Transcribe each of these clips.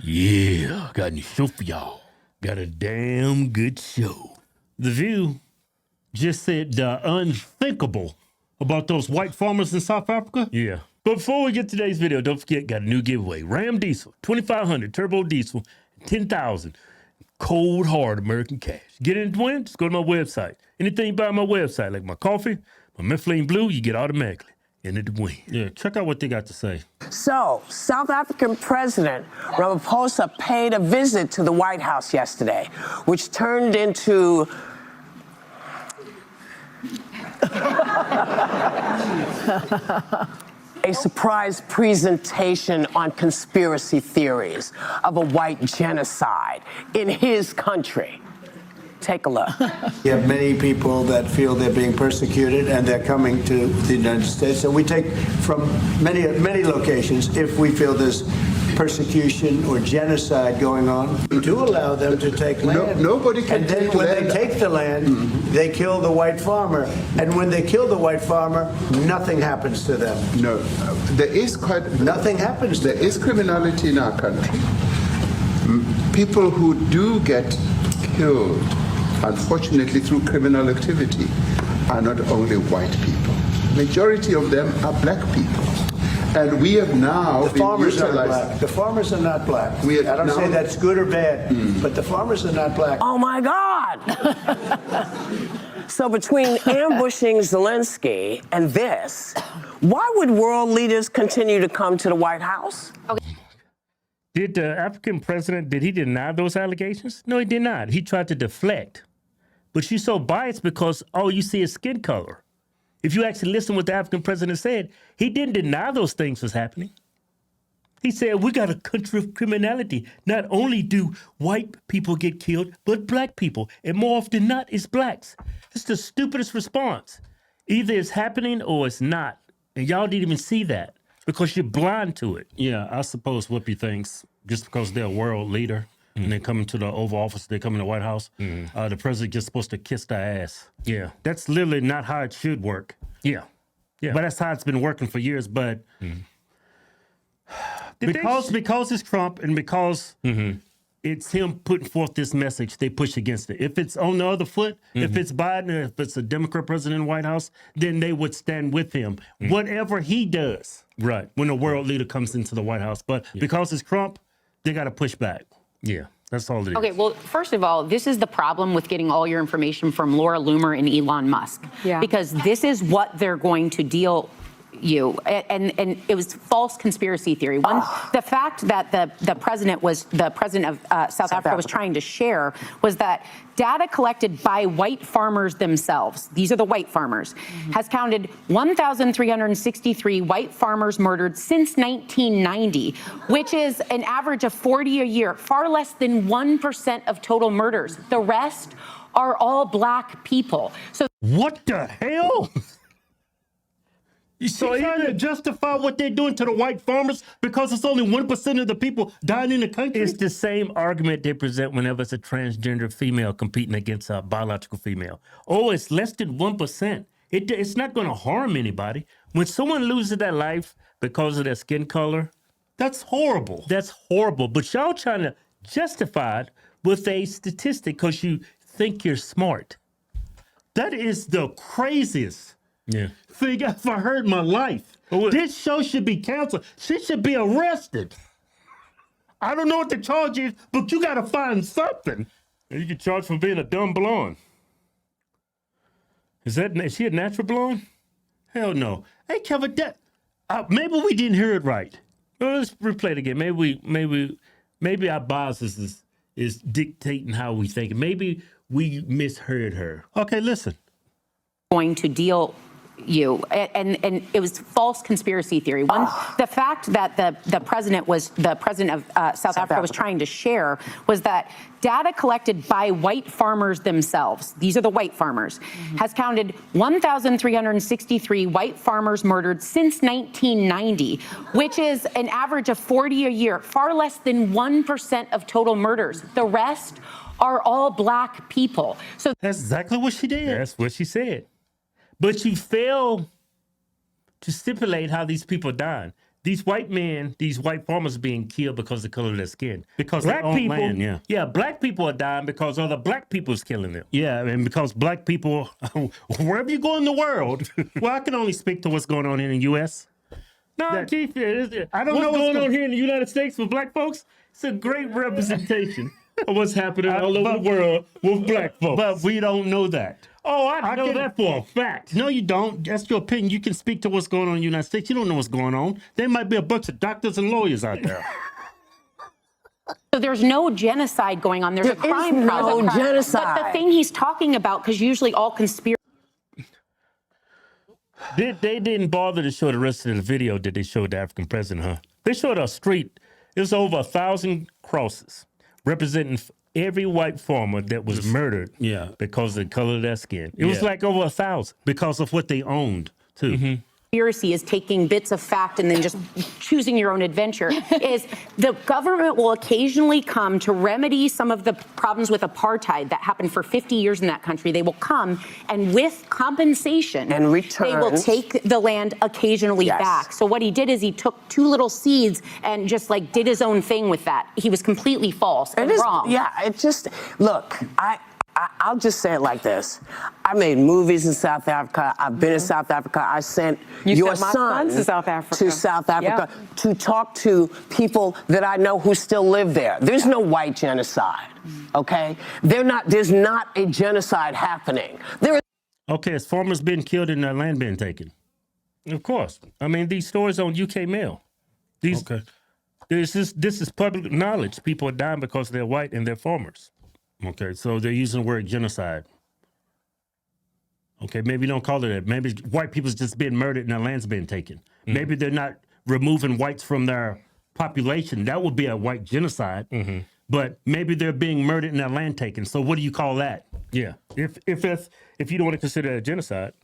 Yeah, got a new show for y'all. Got a damn good show. The View just said the unthinkable about those white farmers in South Africa. Yeah. But before we get to today's video, don't forget, got a new giveaway. Ram Diesel, 2,500 turbo diesel, 10,000 cold hard American cash. Get in to win, just go to my website. Anything you buy on my website, like my coffee, my Mifflin Blue, you get automatically in it to win. Yeah, check out what they got to say. So, South African President Ramaphosa paid a visit to the White House yesterday, which turned into a surprise presentation on conspiracy theories of a white genocide in his country. Take a look. You have many people that feel they're being persecuted and they're coming to the United States. And we take from many locations, if we feel there's persecution or genocide going on, we do allow them to take land. Nobody can and then take when land. they take the land, they kill the white farmer. And when they kill the white farmer, nothing happens to them. No, there is Nothing happens to There them. is criminality in our country. People who do get killed, unfortunately, through criminal activity, are not only white people. Majority of them are black people. And we have now The farmers are utilized. black. The farmers are not black. We have I don't say now- that's good or bad, but the farmers are not black. Oh my God! So between ambushing Zelensky and this, why would world leaders continue to come to the White House? Did the African president, did he deny those allegations? No, he did not. He tried to deflect. But you're so biased because all you see is skin color. If you actually listen to what the African president said, he didn't deny those things was happening. He said, we got a country of criminality. Not only do white people get killed, but black people. And more often than not, it's blacks. It's the stupidest response. Either it's happening or it's not. And y'all didn't even see that because you're blind to it. Yeah, I suppose Whoopi thinks just because they're a world leader and they come into the Oval Office, they come in the White House, the president just supposed to kiss their ass. Yeah, that's literally not how it should work. Yeah. But that's how it's been working for years. But because it's Trump and because it's him putting forth this message, they push against it. If it's on the other foot, if it's Biden, or if it's a Democrat president in the White House, then they would stand with him. Whatever he does, right, when a world leader comes into the White House. But because it's Trump, they got to push back. Yeah, that's all it is. Okay, well, first of all, this is the problem with getting all your information from Laura Loomer and Elon Musk. Yeah. Because this is what they're going to deal you. And it was false conspiracy theory. One, the fact that the president of South Africa was trying to share was that data collected by white farmers themselves, these are the white farmers, has counted 1,363 white farmers murdered since 1990, which is an average of 40 a year, far less than 1% of total murders. The rest are all black people. So What the hell? So trying to justify what they're doing to the white farmers because it's only 1% of the people dying in the country? It's the same argument they present whenever it's a transgender female competing against a biological female. Oh, it's less than 1%. It's not going to harm anybody. When someone loses their life because of their skin color, that's horrible. That's horrible. But y'all trying to justify it with a statistic because you think you're smart. That is the craziest thing I've ever heard in my life. This show should be canceled. She should be arrested. I don't know what the charge is, but you got to find something. You get charged for being a dumb blonde. Is she a natural blonde? Hell no. Hey, Kevin, maybe we didn't hear it right. Well, let's replay it again. Maybe our biases is dictating how we think. Maybe we misheard her. Okay, listen. going to deal you. And it was false conspiracy theory. One, the fact that the president of South Africa was trying to share was that data collected by white farmers themselves, these are the white farmers, has counted 1,363 white farmers murdered since 1990, which is an average of 40 a year, far less than 1% of total murders. The rest are all black people. So that's exactly what she did. That's what she said. But you fail to stipulate how these people died. these white men, these white farmers are being killed because of the color of their skin. Because black they own people, land, yeah. black people are dying because other black people's killing them. Yeah, and because black people, wherever you go in the world, well, I can only speak to what's going on in the U.S. No, Keith, I don't know what's going on here in the United States with black folks. It's a great representation of what's happening all over the world with black folks. But we don't know that. Oh, I know that for a fact. No, you don't. That's your opinion. You can speak to what's going on in the United States. You don't know what's going on. There might be a bunch of doctors and lawyers out there. So there's no genocide going on. There's a crime. No genocide. But the thing he's talking about, because usually all conspiracy. They didn't bother to show the rest of the video that they showed the African president, huh? They showed a street. It was over 1,000 crosses representing every white farmer that was murdered because of the color of their skin. It was like over 1,000 because of what they owned, too. Mm-hmm. Conspiracy is taking bits of fact and then just choosing your own adventure. Is the government will occasionally come to remedy some of the problems with apartheid that happened for 50 years in that country. They will come and with compensation and return, they will take the land occasionally back. So what he did is he took two little seeds and just like did his own thing with that. He was completely false and wrong. Yeah, it just, look, I'll just say it like this. I made movies in South Africa. I've been in South Africa. I sent your son to South Africa to talk to people that I know who still live there. There's no white genocide, okay? There's not a genocide happening. Okay, is farmers being killed and their land being taken? Of course. I mean, these stories on UK Mail. This is public knowledge. People are dying because they're white and they're farmers. Okay, so they're using the word genocide. Okay, maybe don't call it that. Maybe white people's just being murdered and their land's being taken. Mm-hmm. Maybe they're not removing whites from their population. That would be a white genocide. Mm-hmm. But maybe they're being murdered and their land taken. So what do you call that? Yeah, if you don't want to consider it a genocide,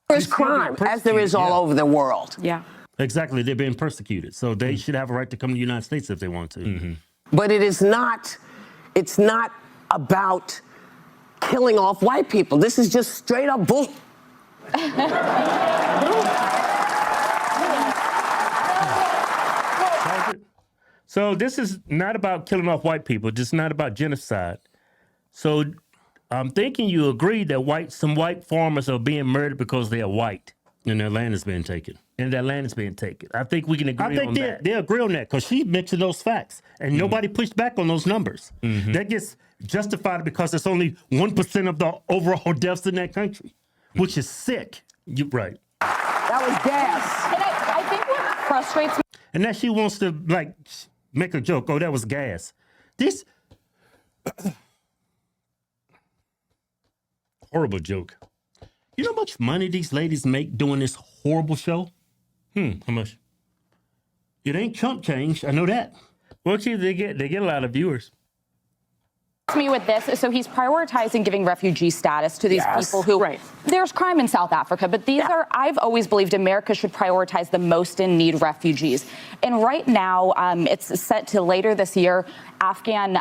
there's crime, as there is all over the world. Yeah, exactly. They're being persecuted, so they should have a right to come to the United States if they want to. Mm-hmm. But it is not. It's not about killing off white people. This is just straight up bull. So this is not about killing off white people. This is not about genocide. So I'm thinking you agree that some white farmers are being murdered because they are white and their land is being taken. And their land is being taken. I think we can agree on that. They agree on that because she mentioned those facts and nobody pushed back on those numbers. Mm-hmm. That gets justified because it's only 1% of the overall deaths in that country, which is sick. You're right. That was gas. And I think what frustrates me. And now she wants to make a joke. Oh, that was gas. This horrible joke. You know how much money these ladies make doing this horrible show? How much? It ain't chump change. I know that. Well, see, they get a lot of viewers. Me with this, so he's prioritizing giving refugee status to these people who there's crime in South Africa, but these are, I've always believed America should prioritize the most in need refugees. And right now, it's set to later this year, Afghan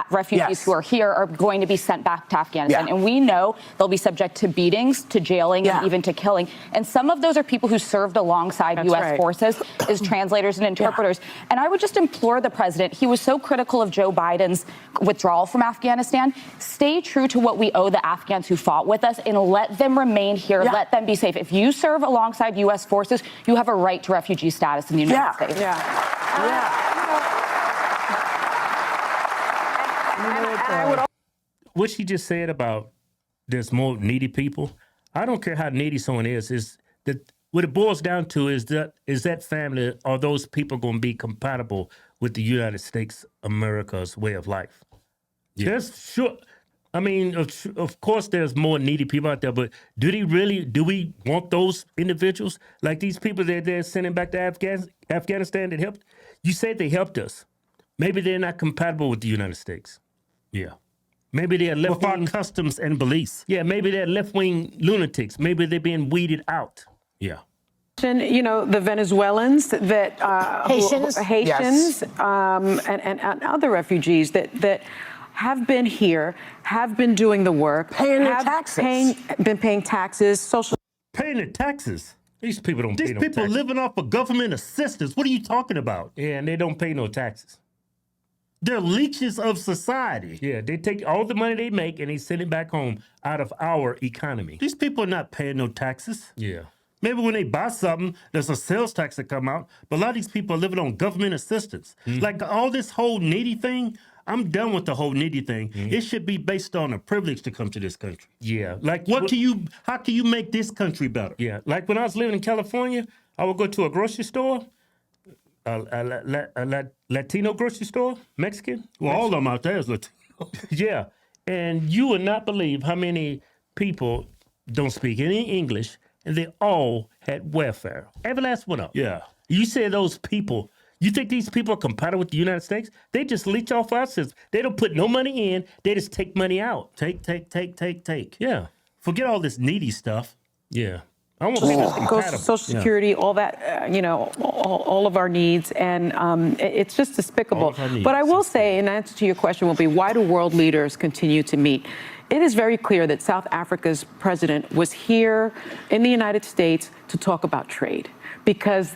refugees who are here are going to be sent back to Afghanistan. And we know they'll be subject to beatings, to jailing, and even to killing. And some of those are people who served alongside U.S. forces as translators and interpreters. And I would just implore the president, he was so critical of Joe Biden's withdrawal from Afghanistan. Stay true to what we owe the Afghans who fought with us and let them remain here. Let them be safe. If you serve alongside U.S. forces, you have a right to refugee status in the United States. What she just said about there's more needy people, I don't care how needy someone is that what it boils down to is that family, are those people going to be compatible with the United States, America's way of life? There's I mean, of course there's more needy people out there, but do we want those individuals? Like these people that they're sending back to Afghanistan that helped? You said they helped us. Maybe they're not compatible with the United States. Yeah. Maybe they're left-wing customs and beliefs. Yeah, maybe they're left-wing lunatics. Maybe they're being weeded out. Yeah. You know, the Venezuelans that Haitians, and other refugees that have been here, have been doing the work, paying their taxes, been paying taxes, social, paying their taxes. These people don't pay These no people taxes. living off of government assistance. What are you talking about? Yeah, and they don't pay no taxes. They're leeches of society. Yeah, they take all the money they make and they send it back home out of our economy. These people are not paying no taxes. Yeah. Maybe when they buy something, there's a sales tax that come out. But a lot of these people are living on government assistance. Like all this whole needy thing, I'm done with the whole needy thing. It should be based on a privilege to come to this country. Yeah. Like, how can you make this country better? Yeah. Like when I was living in California, I would go to a grocery store, a Latino grocery store, Mexican. Well, all of them out there is Latino. Yeah. And you would not believe how many people don't speak any English, and they all had welfare. Every last one of them. Yeah. You say those people, you think these people are compatible with the United States? They just leech off our system. They don't put no money in. They just take money out. Take. Yeah. Forget all this needy stuff. Yeah. I want people that's Goes to compatible. Social Security, all that, all of our needs, and it's just All despicable. of our needs, But I will say, in answer to your question, will be why do world leaders continue to meet? It is very clear that South Africa's president was here in the United States to talk about trade, because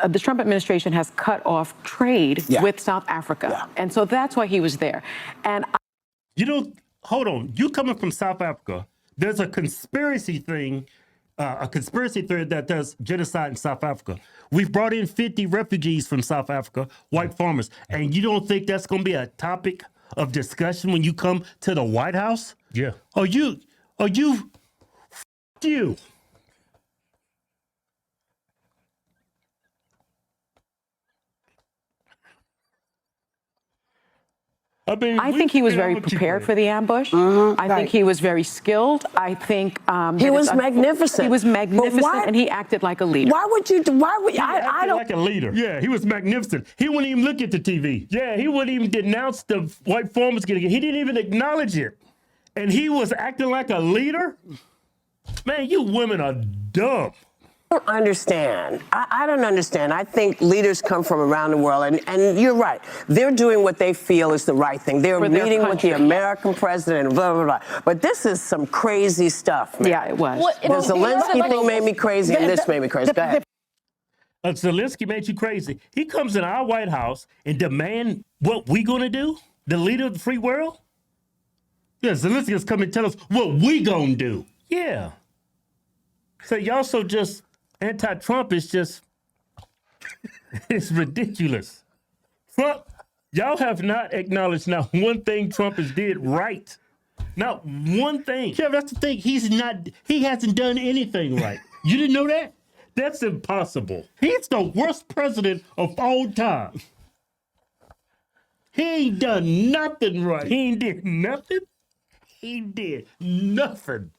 the Trump administration has cut off trade with South Africa, and so that's why he was there. And Hold on. You coming from South Africa? There's a conspiracy thing. A conspiracy theory that there's genocide in South Africa. We've brought in 50 refugees from South Africa, white farmers, and you don't think that's going to be a topic of discussion when you come to the White House? Yeah. You. I think he was very prepared for the ambush. I think he was very skilled. I think He was magnificent. He was magnificent, why- and he acted like a leader. Why would I don't. Like a leader. Yeah, he was magnificent. He wouldn't even look at the TV. Yeah, he wouldn't even denounce the white farmers getting it. He didn't even acknowledge it. And he was acting like a leader? Man, you women are dumb. I don't understand. I don't understand. I think leaders come from around the world, and you're right. They're doing what they feel is the right thing. They're For their meeting with the country. American president, and blah, blah, blah. But this is some crazy stuff, man. Yeah, it was. Well, The Zelensky thing made me crazy, and this made me crazy. Go ahead. Zelensky made you crazy. He comes in our White House and demand what we gonna do? The leader of the free world? Yeah, Zelensky is coming to tell us what we gonna do. Yeah. So y'all so just anti-Trump is just, it's ridiculous. Trump, y'all have not acknowledged not one thing Trump has did right. Not one thing. Yeah, that's the thing. He hasn't done anything right. You didn't know that? That's impossible. He's the worst president of all time. He ain't done nothing right. He ain't did nothing. He did nothing.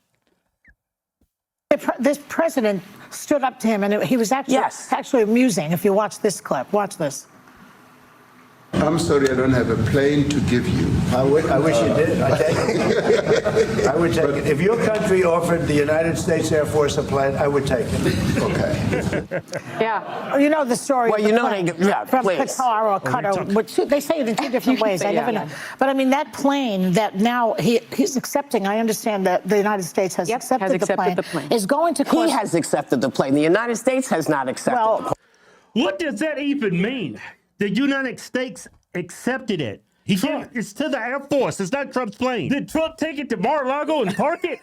This president stood up to him, and he was actually amusing. If you watch this clip, watch this. I'm sorry, I don't have a plane to give you. I wish you did. I take it. I would take it. If your country offered the United States Air Force a plane, I would take it. Okay. Yeah. Oh, you know the story. Well, of the you know plane they- yeah, from please. Qatar or Qatar. Which they say it in two different You can ways. say, I never yeah, know. yeah. But I mean, that plane that now he's accepting. I understand that the United States has Yep, accepted, has accepted the plane. Is going to. He has accepted the plane. The United States has not accepted the plane. Well, What does that even mean? The United States accepted it. It's to the Air Force. It's not Trump's plane. Did Trump take it to Mar-a-Lago and park it?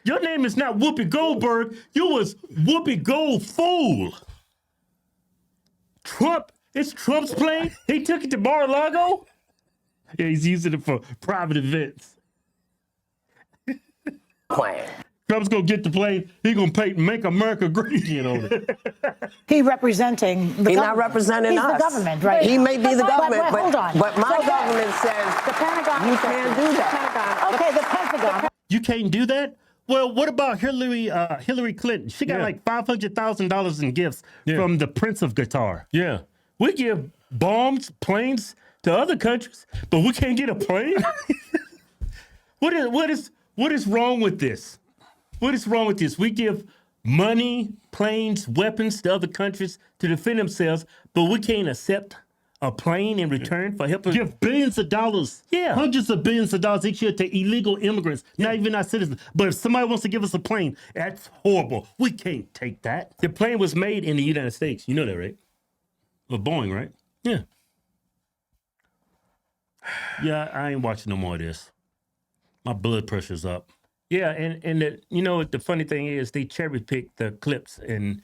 Your name is not Whoopi Goldberg. You was Whoopi Goldfool. Trump, it's Trump's plane? He took it to Mar-a-Lago? Yeah, he's using it for private events. Plane. Trump's gonna get the plane. He gonna make America great again on it. he representing the He's government. not representing He's us. the government, right? He may be the government, but hold on. but my So government says the Pentagon. you can't do that. Okay, the Pentagon. You can't do that? Well, what about Hillary Clinton? She got Yeah. like $500,000 in gifts from the Prince of Qatar. Yeah. We give bombs, planes to other countries, but we can't get a plane? What is wrong with this? What is wrong with this? We give money, planes, weapons to other countries to defend themselves, but we can't accept a plane in return for helping Give billions of dollars, hundreds of billions of dollars each year to illegal immigrants, not even our citizens. But if somebody wants to give us a plane, that's horrible. We can't take that. The plane was made in the United States. You know that, right? Or Boeing, right? Yeah. Yeah, I ain't watching no more of this. My blood pressure's up. Yeah, and the funny thing is they cherry pick the clips and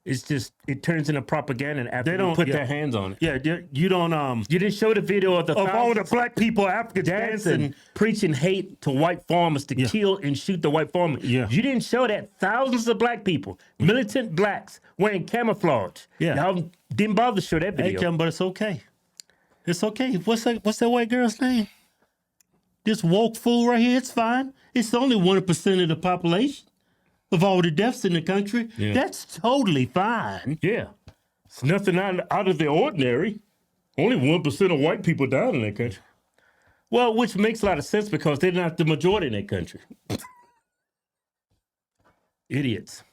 it's just it turns into propaganda after They don't put their hands on it. Yeah, you don't You didn't show the video of all the black people, Africans dancing. preaching hate to white farmers to kill and shoot the white farmer. Yeah. You didn't show that thousands of black people, militant blacks wearing camouflage. Yeah. Y'all didn't bother to show that Hey, video. Kevin, but it's okay. It's okay. What's that white girl's name? This woke fool right here, it's fine. It's only 1% of the population of all the deaths in the country. Yeah. That's totally fine. Yeah. It's nothing out of the ordinary. Only 1% of white people died in that country. Well, which makes a lot of sense because they're not the majority in that country. Idiots.